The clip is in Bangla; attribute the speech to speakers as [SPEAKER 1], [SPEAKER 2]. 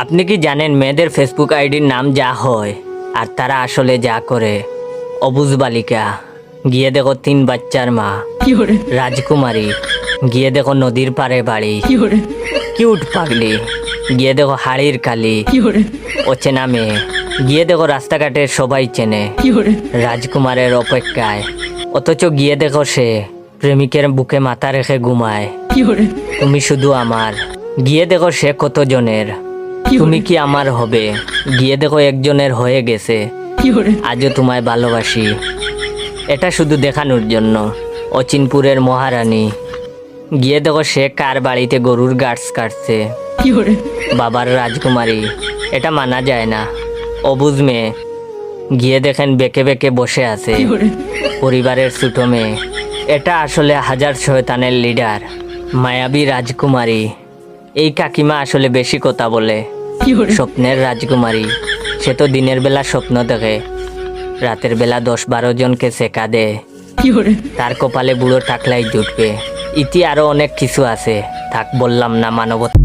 [SPEAKER 1] আপনি কি জানেন মেয়েদের ফেসবুক আইডির নাম যা হয় আর তারা আসলে যা করে? অবুজ বালিকা, গিয়ে দেখো 3 বাচ্চার মা। রাজকুমারী, গিয়ে দেখো নদীর পাড়ে বাড়ি। কিউট পাগলি, গিয়ে দেখো হাড়ির কালি। অচেনা মেয়ে, গিয়ে দেখো রাস্তাঘাটে সবাই চেনে। রাজকুমারের অপেক্ষায়, অথচ গিয়ে দেখো সে প্রেমিকের বুকে মাথা রেখে ঘুমায়। তুমি শুধু আমার, গিয়ে দেখো সে কতজনের। তুমি কি আমার হবে? গিয়ে দেখো একজনের হয়ে গেছে। আজও তোমায় ভালোবাসি। এটা শুধু দেখানোর জন্য। অচিনপুরের মহারানী, গিয়ে দেখো সে কার বাড়িতে গরুর গাছ কাটছে। বাবার রাজকুমারী, এটা মানা যায় না। অবুঝ মেয়ে, গিয়ে দেখেন বেঁকে বেঁকে বসে আছে। পরিবারের ছোট মেয়ে, এটা আসলে হাজার শয়তানের লিডার। মায়াবী রাজকুমারী, এই কাকিমা আসলে বেশি কথা বলে। স্বপ্নের রাজকুমারী, সে তো দিনের বেলা স্বপ্ন দেখে, রাতের বেলা 10-12 জনকে সেকা দেয়। তার কপালে বুড়ো টাকলাই জুটবে। ইতি আরো অনেক কিছু আছে, থাক বললাম না। মানবতা।